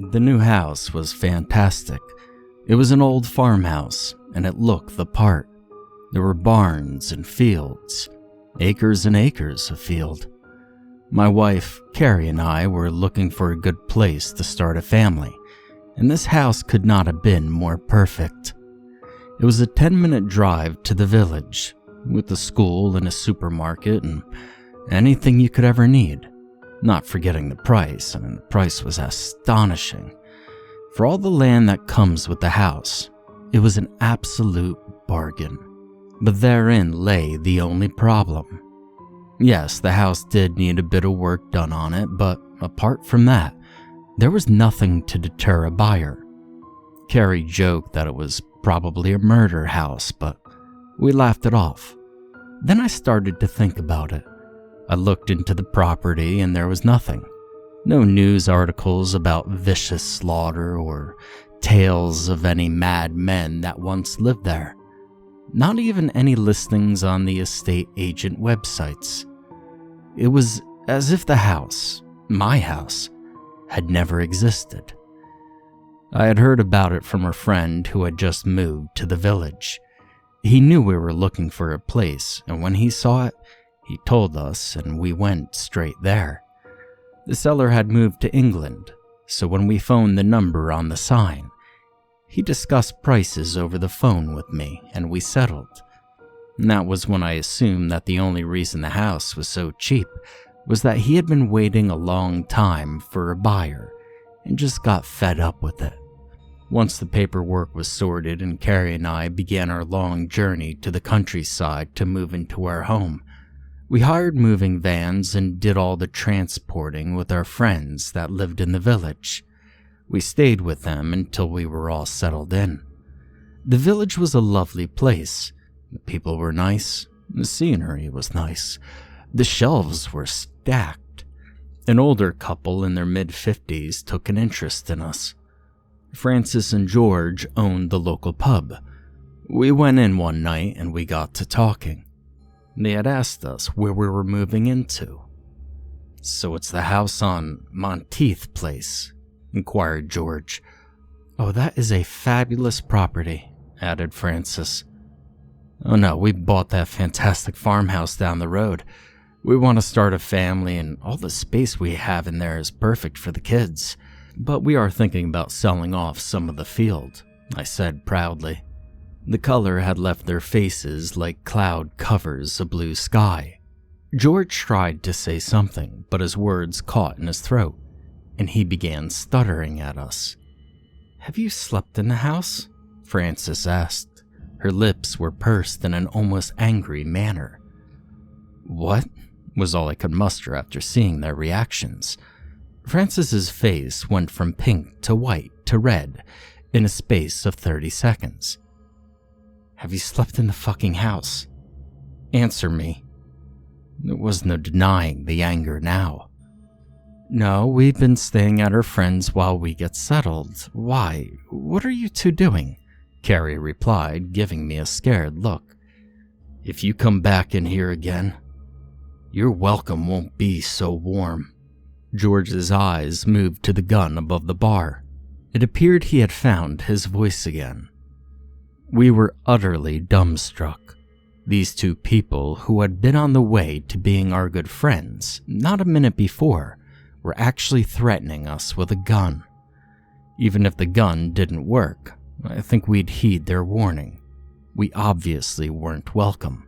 The new house was fantastic. It was an old farmhouse, and it looked the part. There were barns and fields, acres and acres of field. My wife, Carrie, and I were looking for a good place to start a family, and this house could not have been more perfect. It was a 10-minute drive to the village, with a school and a supermarket and anything you could ever need. Not forgetting the price. The price was astonishing. For all the land that comes with the house, it was an absolute bargain. But therein lay the only problem. Yes, the house did need a bit of work done on it, but apart from that, there was nothing to deter a buyer. Carrie joked that it was probably a murder house, but we laughed it off. Then I started to think about it. I looked into the property and there was nothing. No news articles about vicious slaughter or tales of any mad men that once lived there. Not even any listings on the estate agent websites. It was as if the house, my house, had never existed. I had heard about it from a friend who had just moved to the village. He knew we were looking for a place, and when he saw it, he told us, and we went straight there. The seller had moved to England, so when we phoned the number on the sign, he discussed prices over the phone with me, and we settled. And that was when I assumed that the only reason the house was so cheap was that he had been waiting a long time for a buyer and just got fed up with it. Once the paperwork was sorted and Carrie and I began our long journey to the countryside to move into our home, we hired moving vans and did all the transporting with our friends that lived in the village. We stayed with them until we were all settled in. The village was a lovely place. The people were nice. The scenery was nice. The shelves were stacked. An older couple in their mid-50s took an interest in us. Francis and George owned the local pub. We went in one night and we got to talking. They had asked us where we were moving into. "So it's the house on Monteith Place?" inquired George. "Oh, that is a fabulous property," added Francis. "Oh no, we bought that fantastic farmhouse down the road. We want to start a family and all the space we have in there is perfect for the kids. But we are thinking about selling off some of the field," I said proudly. The color had left their faces like cloud covers a blue sky. George tried to say something, but his words caught in his throat, and he began stuttering at us. "Have you slept in the house?" Francis asked. Her lips were pursed in an almost angry manner. "What?" was all I could muster after seeing their reactions. Francis's face went from pink to white to red in a space of 30 seconds. "Have you slept in the fucking house? Answer me." There was no denying the anger now. "No, we've been staying at our friend's while we get settled. Why? What are you two doing?" Carrie replied, giving me a scared look. "If you come back in here again, your welcome won't be so warm." George's eyes moved to the gun above the bar. It appeared he had found his voice again. We were utterly dumbstruck. These two people who had been on the way to being our good friends not a minute before were actually threatening us with a gun. Even if the gun didn't work, I think we'd heed their warning. We obviously weren't welcome.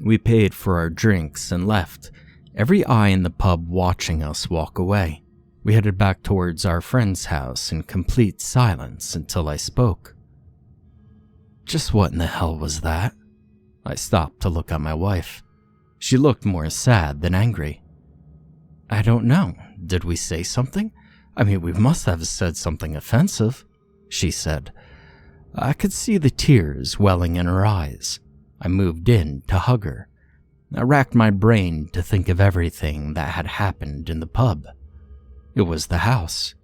We paid for our drinks and left, every eye in the pub watching us walk away. We headed back towards our friend's house in complete silence until I spoke. "Just what in the hell was that?" I stopped to look at my wife. She looked more sad than angry. "I don't know. Did we say something? I mean, we must have said something offensive," she said. I could see the tears welling in her eyes. I moved in to hug her. I racked my brain to think of everything that had happened in the pub. It was the house.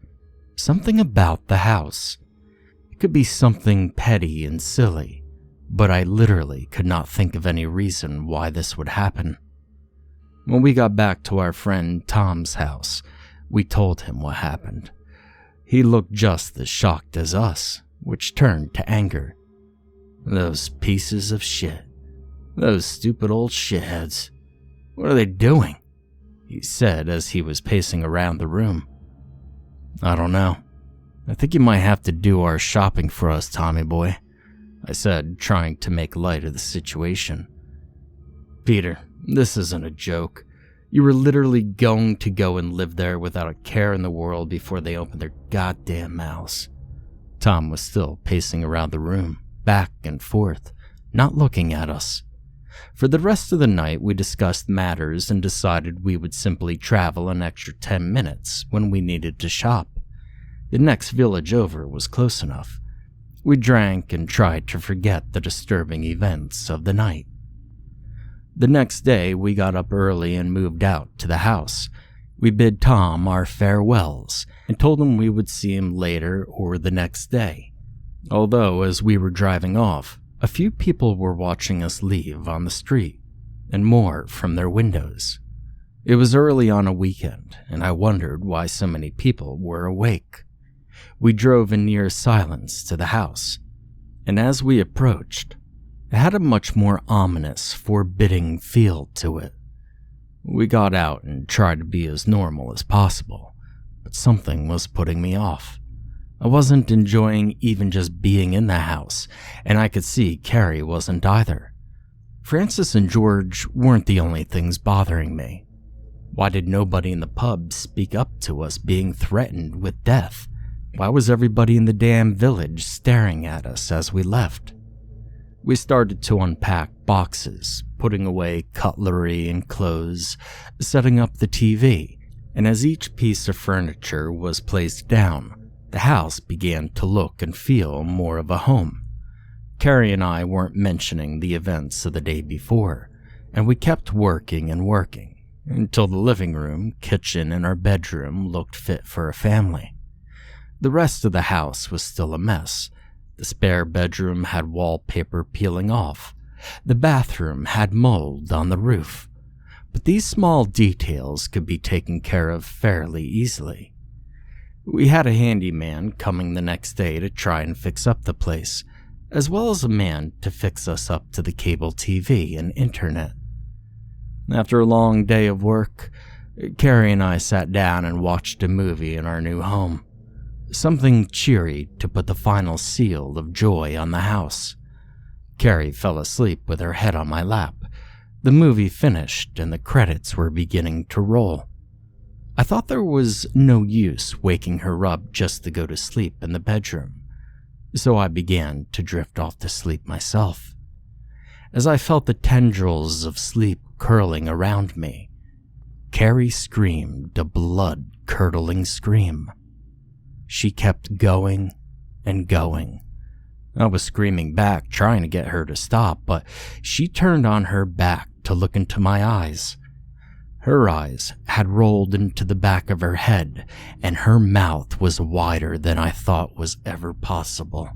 Something about the house. It could be something petty and silly, but I literally could not think of any reason why this would happen. When we got back to our friend Tom's house, we told him what happened. He looked just as shocked as us, which turned to anger. Those pieces of shit. Those stupid old shitheads. What are they doing? He said as he was pacing around the room. I don't know. I think you might have to do our shopping for us, Tommy boy, I said, trying to make light of the situation. Peter, this isn't a joke. You were literally going to go and live there without a care in the world before they opened their goddamn mouths. Tom was still pacing around the room, back and forth, not looking at us. For the rest of the night, we discussed matters and decided we would simply travel an extra 10 minutes when we needed to shop. The next village over was close enough. We drank and tried to forget the disturbing events of the night. The next day, we got up early and moved out to the house. We bid Tom our farewells and told him we would see him later or the next day. Although, as we were driving off, a few people were watching us leave on the street, and more from their windows. It was early on a weekend, and I wondered why so many people were awake. We drove in near silence to the house, and as we approached, it had a much more ominous, forbidding feel to it. We got out and tried to be as normal as possible, but something was putting me off. I wasn't enjoying even just being in the house, and I could see Carrie wasn't either. Francis and George weren't the only things bothering me. Why did nobody in the pub speak up to us being threatened with death? Why was everybody in the damn village staring at us as we left? We started to unpack boxes, putting away cutlery and clothes, setting up the TV, and as each piece of furniture was placed down, the house began to look and feel more of a home. Carrie and I weren't mentioning the events of the day before, and we kept working and working until the living room, kitchen, and our bedroom looked fit for a family. The rest of the house was still a mess. The spare bedroom had wallpaper peeling off. The bathroom had mold on the roof. But these small details could be taken care of fairly easily. We had a handyman coming the next day to try and fix up the place, as well as a man to fix us up to the cable TV and internet. After a long day of work, Carrie and I sat down and watched a movie in our new home. Something cheery to put the final seal of joy on the house. Carrie fell asleep with her head on my lap. The movie finished and the credits were beginning to roll. I thought there was no use waking her up just to go to sleep in the bedroom, so I began to drift off to sleep myself. As I felt the tendrils of sleep curling around me, Carrie screamed a blood-curdling scream. She kept going and going. I was screaming back, trying to get her to stop, but she turned on her back to look into my eyes. Her eyes had rolled into the back of her head, and her mouth was wider than I thought was ever possible.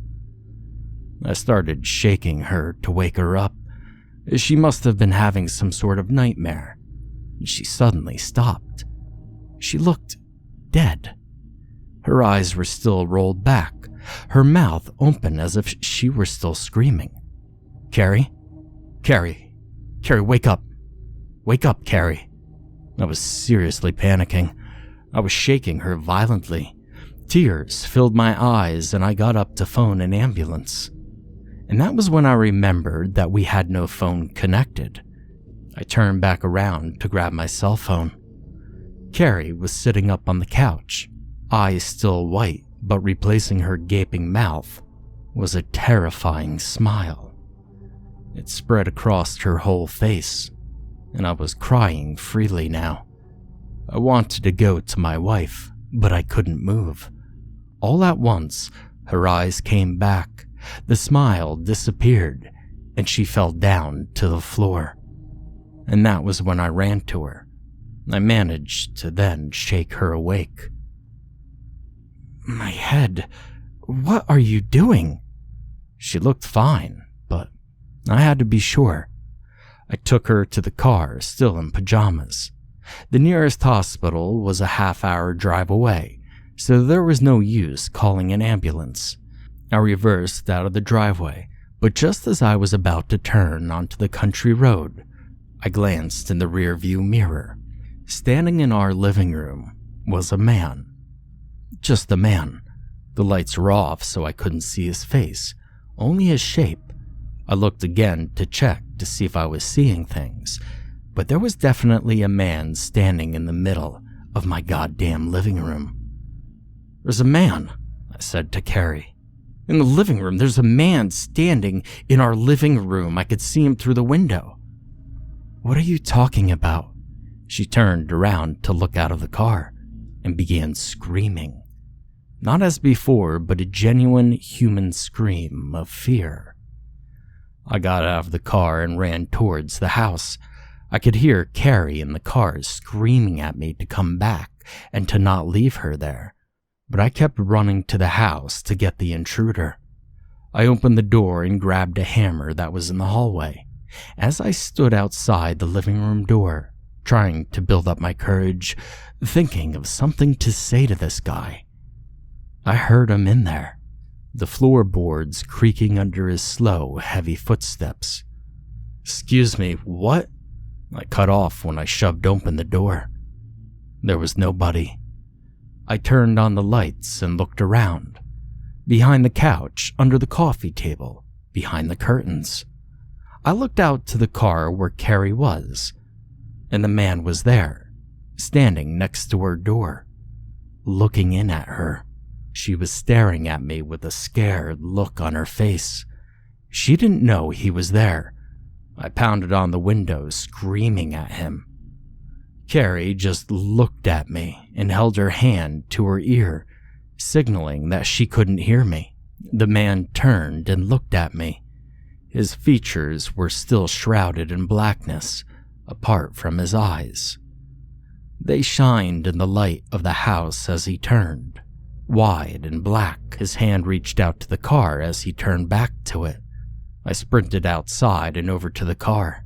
I started shaking her to wake her up. She must have been having some sort of nightmare. She suddenly stopped. She looked dead. Her eyes were still rolled back, her mouth open as if she were still screaming. Carrie? Carrie, wake up. Wake up, Carrie. I was seriously panicking. I was shaking her violently. Tears filled my eyes and I got up to phone an ambulance. And that was when I remembered that we had no phone connected. I turned back around to grab my cell phone. Carrie was sitting up on the couch, eyes still white, but replacing her gaping mouth was a terrifying smile. It spread across her whole face, and I was crying freely now. I wanted to go to my wife, but I couldn't move. All at once, her eyes came back, the smile disappeared, and she fell down to the floor. And that was when I ran to her. I managed to then shake her awake. My head, what are you doing? She looked fine, but I had to be sure. I took her to the car, still in pajamas. The nearest hospital was a half-hour drive away, so there was no use calling an ambulance. I reversed out of the driveway, but just as I was about to turn onto the country road, I glanced in the rearview mirror. Standing in our living room was a man. Just a man. The lights were off, so I couldn't see his face, only his shape. I looked again to check to see if I was seeing things, but there was definitely a man standing in the middle of my goddamn living room. "There's a man," I said to Carrie. "In the living room, there's a man standing in our living room. I could see him through the window." "What are you talking about?" She turned around to look out of the car and began screaming. Not as before, but a genuine human scream of fear. I got out of the car and ran towards the house. I could hear Carrie in the car screaming at me to come back and to not leave her there, but I kept running to the house to get the intruder. I opened the door and grabbed a hammer that was in the hallway. As I stood outside the living room door, trying to build up my courage, thinking of something to say to this guy, I heard him in there, the floorboards creaking under his slow, heavy footsteps. "Excuse me, what?" I cut off when I shoved open the door. There was nobody. I turned on the lights and looked around. Behind the couch, under the coffee table, behind the curtains. I looked out to the car where Carrie was, and the man was there, standing next to her door, looking in at her. She was staring at me with a scared look on her face. She didn't know he was there. I pounded on the window, screaming at him. Carrie just looked at me and held her hand to her ear, signaling that she couldn't hear me. The man turned and looked at me. His features were still shrouded in blackness, apart from his eyes. They shined in the light of the house as he turned. Wide and black, his hand reached out to the car as he turned back to it. I sprinted outside and over to the car.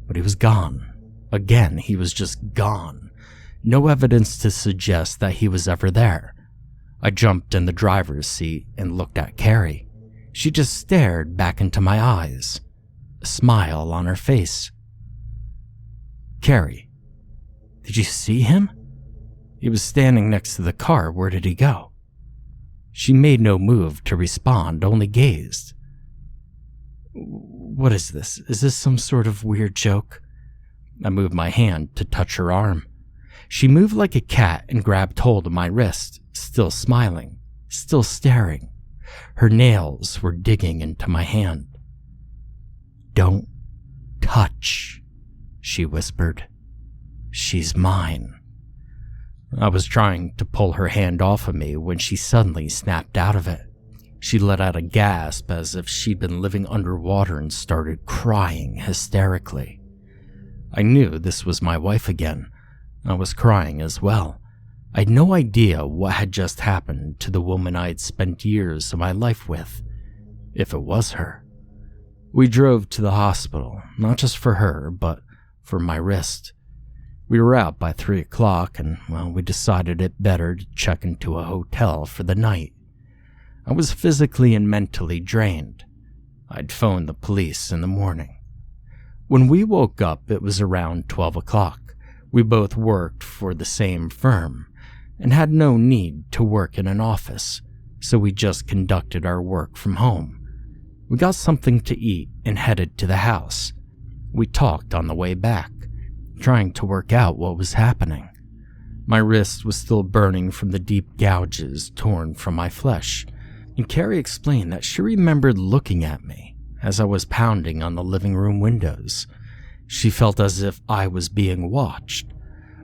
But he was gone. Again, he was just gone. No evidence to suggest that he was ever there. I jumped in the driver's seat and looked at Carrie. She just stared back into my eyes, a smile on her face. "Carrie, did you see him?" "He was standing next to the car. Where did he go?" She made no move to respond, only gazed. "What is this? Is this some sort of weird joke?" I moved my hand to touch her arm. She moved like a cat and grabbed hold of my wrist, still smiling, still staring. Her nails were digging into my hand. "Don't touch," she whispered. "She's mine." I was trying to pull her hand off of me when she suddenly snapped out of it. She let out a gasp as if she'd been living underwater and started crying hysterically. I knew this was my wife again. I was crying as well. I had no idea what had just happened to the woman I'd spent years of my life with, if it was her. We drove to the hospital, not just for her, but for my wrist. We were out by 3 o'clock and, we decided it better to check into a hotel for the night. I was physically and mentally drained. I'd phoned the police in the morning. When we woke up, it was around 12 o'clock. We both worked for the same firm and had no need to work in an office, so we just conducted our work from home. We got something to eat and headed to the house. We talked on the way back, trying to work out what was happening. My wrist was still burning from the deep gouges torn from my flesh, and Carrie explained that she remembered looking at me as I was pounding on the living room windows. She felt as if I was being watched,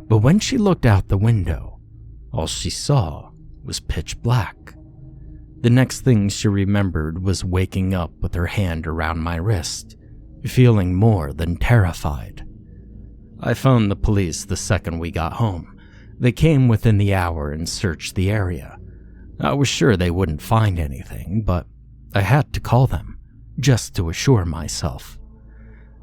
but when she looked out the window, all she saw was pitch black. The next thing she remembered was waking up with her hand around my wrist, feeling more than terrified. I phoned the police the second we got home. They came within the hour and searched the area. I was sure they wouldn't find anything, but I had to call them, just to assure myself.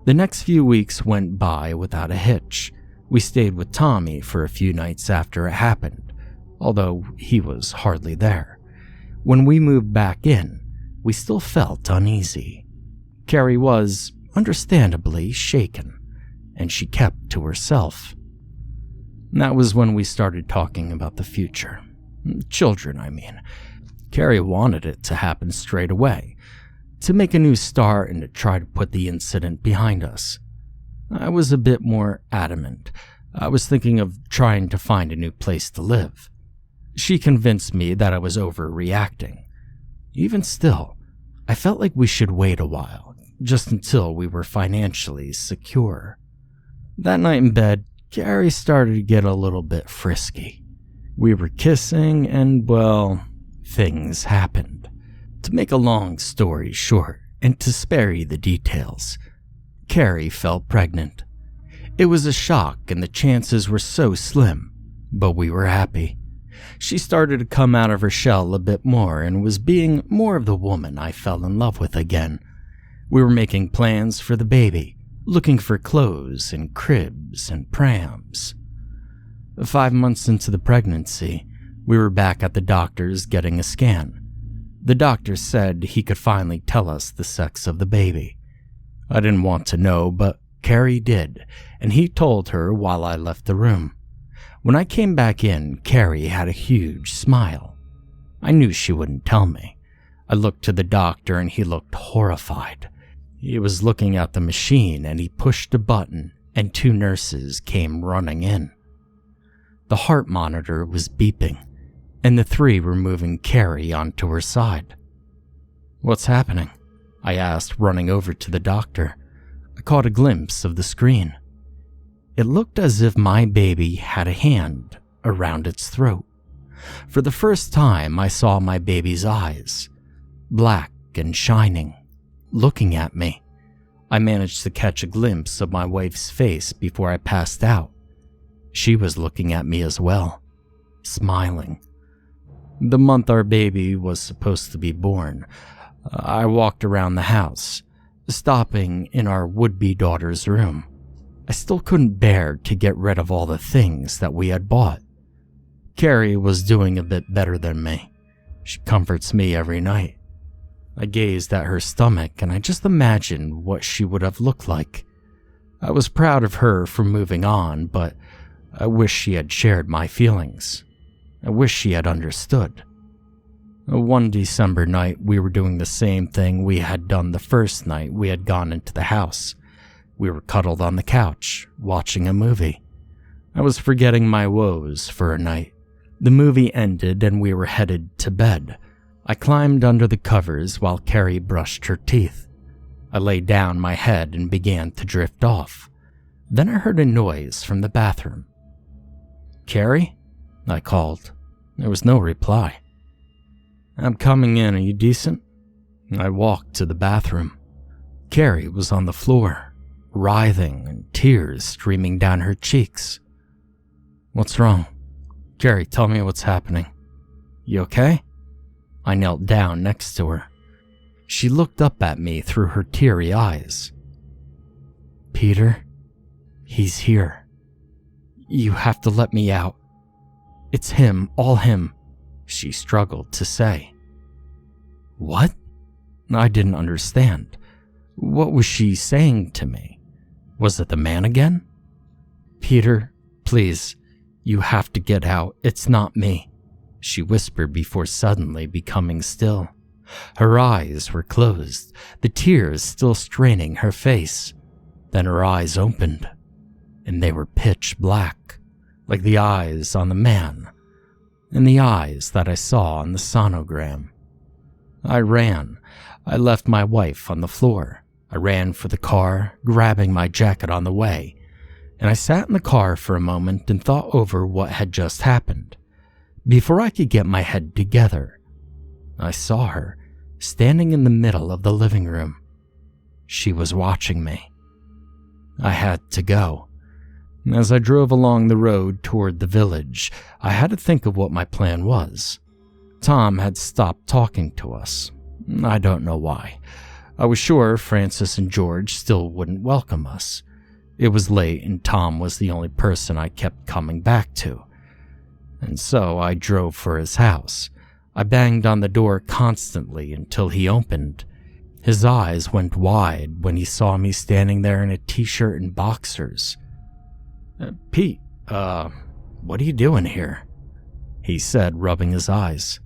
The next few weeks went by without a hitch. We stayed with Tommy for a few nights after it happened, although he was hardly there. When we moved back in, we still felt uneasy. Carrie was, understandably, shaken, and she kept to herself. That was when we started talking about the future. Children, I mean. Carrie wanted it to happen straight away, to make a new start and to try to put the incident behind us. I was a bit more adamant. I was thinking of trying to find a new place to live. She convinced me that I was overreacting. Even still, I felt like we should wait a while, just until we were financially secure. That night in bed, Carrie started to get a little bit frisky. We were kissing and, well, things happened. To make a long story short, and to spare you the details, Carrie fell pregnant. It was a shock and the chances were so slim, but we were happy. She started to come out of her shell a bit more and was being more of the woman I fell in love with again. We were making plans for the baby, looking for clothes and cribs and prams. 5 months into the pregnancy, we were back at the doctor's getting a scan. The doctor said he could finally tell us the sex of the baby. I didn't want to know, but Carrie did, and he told her while I left the room. When I came back in, Carrie had a huge smile. I knew she wouldn't tell me. I looked to the doctor and he looked horrified. He was looking at the machine and he pushed a button and 2 nurses came running in. The heart monitor was beeping and the 3 were moving Carrie onto her side. "What's happening?" I asked, running over to the doctor. I caught a glimpse of the screen. It looked as if my baby had a hand around its throat. For the first time, I saw my baby's eyes, black and shining, looking at me. I managed to catch a glimpse of my wife's face before I passed out. She was looking at me as well, smiling. The month our baby was supposed to be born, I walked around the house, stopping in our would-be daughter's room. I still couldn't bear to get rid of all the things that we had bought. Carrie was doing a bit better than me. She comforts me every night. I gazed at her stomach and I just imagined what she would have looked like. I was proud of her for moving on, but I wish she had shared my feelings. I wish she had understood. One December night, we were doing the same thing we had done the first night we had gone into the house. We were cuddled on the couch, watching a movie. I was forgetting my woes for a night. The movie ended and we were headed to bed. I climbed under the covers while Carrie brushed her teeth. I laid down my head and began to drift off. Then I heard a noise from the bathroom. "Carrie?" I called. There was no reply. "I'm coming in, are you decent?" I walked to the bathroom. Carrie was on the floor, writhing and tears streaming down her cheeks. "What's wrong? Carrie, tell me what's happening. You okay?" I knelt down next to her. She looked up at me through her teary eyes. "Peter, he's here. You have to let me out. It's him, all him," she struggled to say. What? I didn't understand. What was she saying to me? Was it the man again? "Peter, please, you have to get out. It's not me," she whispered before suddenly becoming still. Her eyes were closed, the tears still straining her face. Then her eyes opened, and they were pitch black, like the eyes on the man, and the eyes that I saw on the sonogram. I ran. I left my wife on the floor. I ran for the car, grabbing my jacket on the way, and I sat in the car for a moment and thought over what had just happened. Before I could get my head together, I saw her standing in the middle of the living room. She was watching me. I had to go. As I drove along the road toward the village, I had to think of what my plan was. Tom had stopped talking to us. I don't know why. I was sure Francis and George still wouldn't welcome us. It was late and Tom was the only person I kept coming back to. And so I drove for his house. I banged on the door constantly until he opened. His eyes went wide when he saw me standing there in a t-shirt and boxers. Pete, what are you doing here? He said, rubbing his eyes.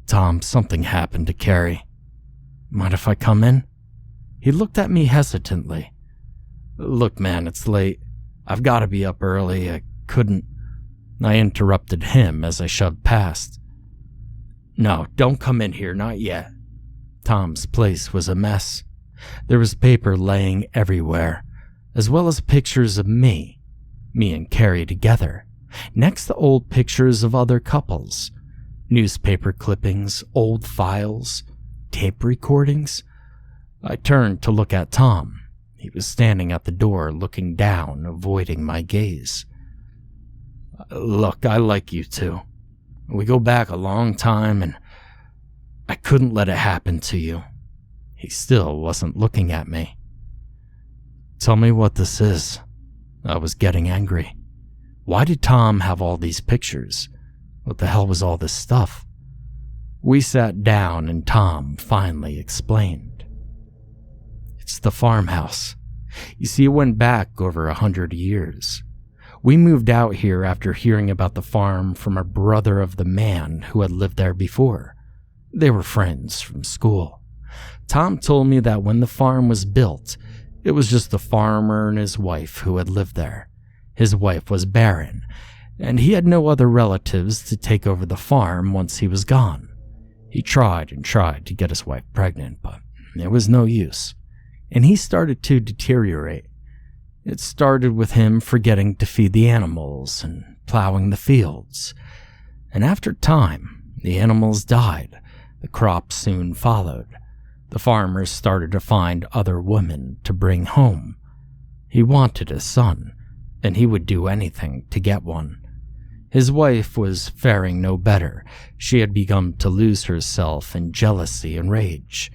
Tom, something happened to Carrie. Mind if I come in? He looked at me hesitantly. Look, man, it's late. I've got to be up early. I couldn't. I interrupted him as I shoved past. No, don't come in here, not yet. Tom's place was a mess. There was paper laying everywhere, as well as pictures of me and Carrie together, next to old pictures of other couples, newspaper clippings, old files, tape recordings. I turned to look at Tom. He was standing at the door, looking down, avoiding my gaze. Look, I like you two. We go back a long time, and I couldn't let it happen to you. He still wasn't looking at me. Tell me what this is. I was getting angry. Why did Tom have all these pictures? What the hell was all this stuff? We sat down and Tom finally explained. It's the farmhouse. You see, it went back over 100 years. We moved out here after hearing about the farm from a brother of the man who had lived there before. They were friends from school. Tom told me that when the farm was built, it was just the farmer and his wife who had lived there. His wife was barren, and he had no other relatives to take over the farm once he was gone. He tried and tried to get his wife pregnant, but it was no use, and he started to deteriorate. It started with him forgetting to feed the animals and plowing the fields, and after time, the animals died. The crops soon followed. The farmers started to find other women to bring home. He wanted a son, and he would do anything to get one. His wife was faring no better. She had begun to lose herself in jealousy and rage.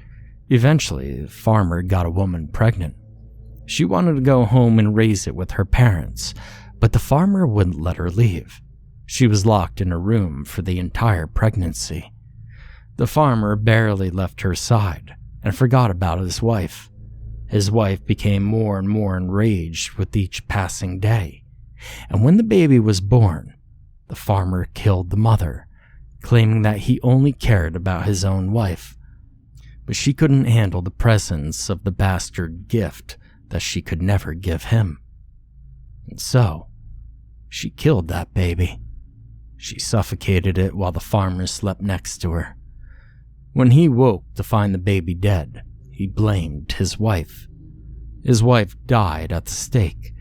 Eventually, the farmer got a woman pregnant. She wanted to go home and raise it with her parents, but the farmer wouldn't let her leave. She was locked in a room for the entire pregnancy. The farmer barely left her side and forgot about his wife. His wife became more and more enraged with each passing day, and when the baby was born, the farmer killed the mother, claiming that he only cared about his own wife. But she couldn't handle the presence of the bastard gift that she could never give him. And so, she killed that baby. She suffocated it while the farmer slept next to her. When he woke to find the baby dead, he blamed his wife. His wife died at the stake.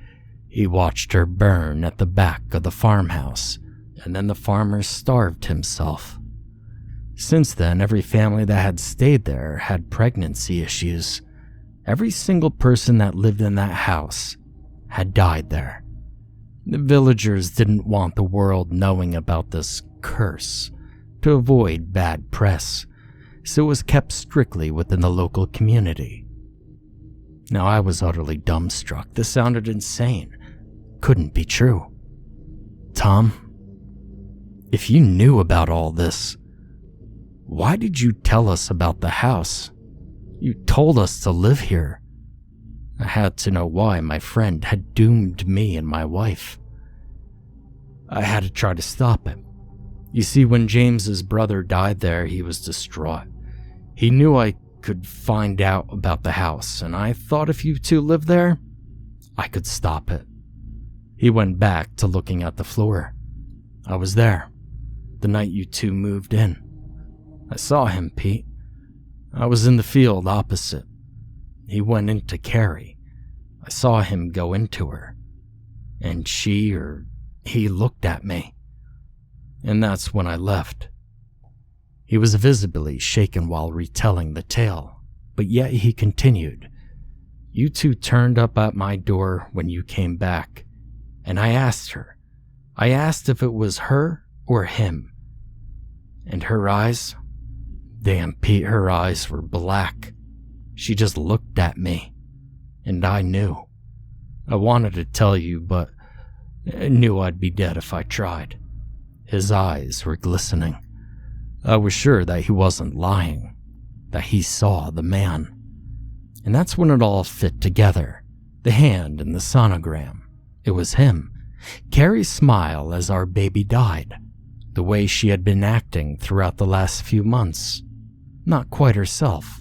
He watched her burn at the back of the farmhouse, and then the farmer starved himself. Since then, every family that had stayed there had pregnancy issues. Every single person that lived in that house had died there. The villagers didn't want the world knowing about this curse to avoid bad press, so it was kept strictly within the local community. Now, I was utterly dumbstruck. This sounded insane. Couldn't be true. Tom, if you knew about all this, why did you tell us about the house? You told us to live here. I had to know why my friend had doomed me and my wife. I had to try to stop him. You see, when James's brother died there, he was distraught. He knew I could find out about the house, and I thought if you two lived there, I could stop it. He went back to looking at the floor. I was there, the night you two moved in. I saw him, Pete. I was in the field opposite. He went into Carrie. I saw him go into her, and he looked at me. And that's when I left. He was visibly shaken while retelling the tale, but yet he continued. You two turned up at my door when you came back, and I asked her. I asked if it was her or him. And her eyes? Damn, Pete, her eyes were black. She just looked at me, and I knew. I wanted to tell you, but I knew I'd be dead if I tried. His eyes were glistening. I was sure that he wasn't lying, that he saw the man. And that's when it all fit together. The hand in the sonogram. It was him. Carrie's smile as our baby died. The way she had been acting throughout the last few months. Not quite herself.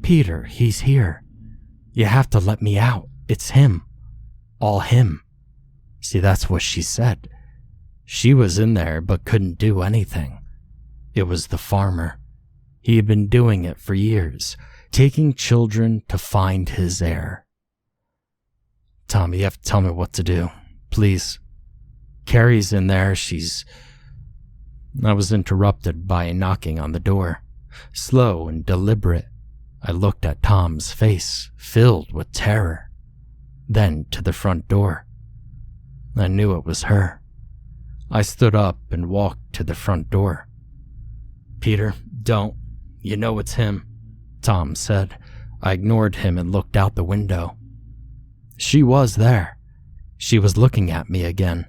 "Peter, he's here. You have to let me out. It's him. All him." See, that's what she said. She was in there but couldn't do anything. It was the farmer. He had been doing it for years, taking children to find his heir. "Tom, you have to tell me what to do. Please. Carrie's in there, I was interrupted by a knocking on the door. Slow and deliberate, I looked at Tom's face, filled with terror. Then to the front door. I knew it was her. I stood up and walked to the front door. "Peter, don't. You know it's him," Tom said. I ignored him and looked out the window. She was there. She was looking at me again.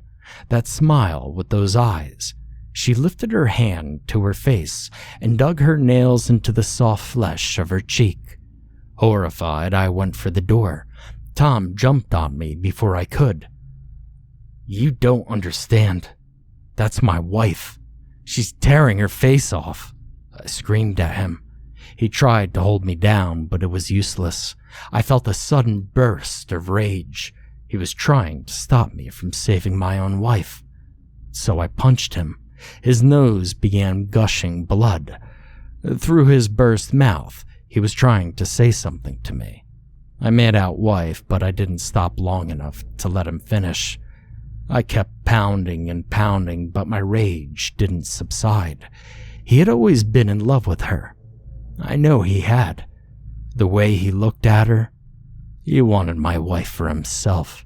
That smile with those eyes. She lifted her hand to her face and dug her nails into the soft flesh of her cheek. Horrified, I went for the door. Tom jumped on me before I could. "You don't understand. That's my wife. She's tearing her face off," I screamed at him. He tried to hold me down, but it was useless. I felt a sudden burst of rage. He was trying to stop me from saving my own wife. So I punched him. His nose began gushing blood. Through his burst mouth, he was trying to say something to me. I made out wife, but I didn't stop long enough to let him finish. I kept pounding and pounding, but my rage didn't subside. He had always been in love with her. I know he had. The way he looked at her, he wanted my wife for himself.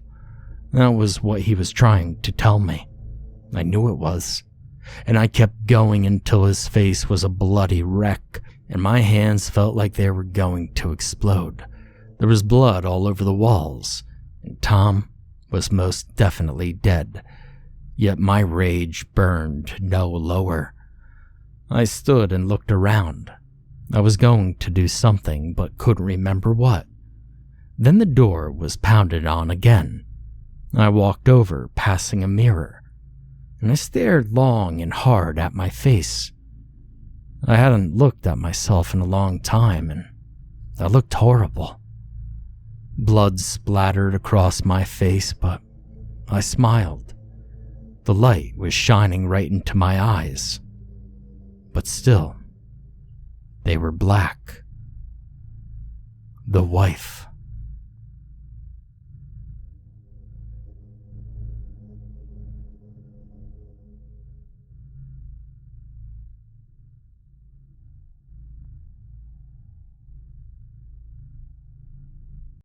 That was what he was trying to tell me. I knew it was. And I kept going until his face was a bloody wreck, and my hands felt like they were going to explode. There was blood all over the walls, and Tom was most definitely dead. Yet my rage burned no lower. I stood and looked around. I was going to do something, but couldn't remember what. Then the door was pounded on again. I walked over, passing a mirror, and I stared long and hard at my face. I hadn't looked at myself in a long time, and I looked horrible. Blood splattered across my face, but I smiled. The light was shining right into my eyes. But still, they were black. The wife.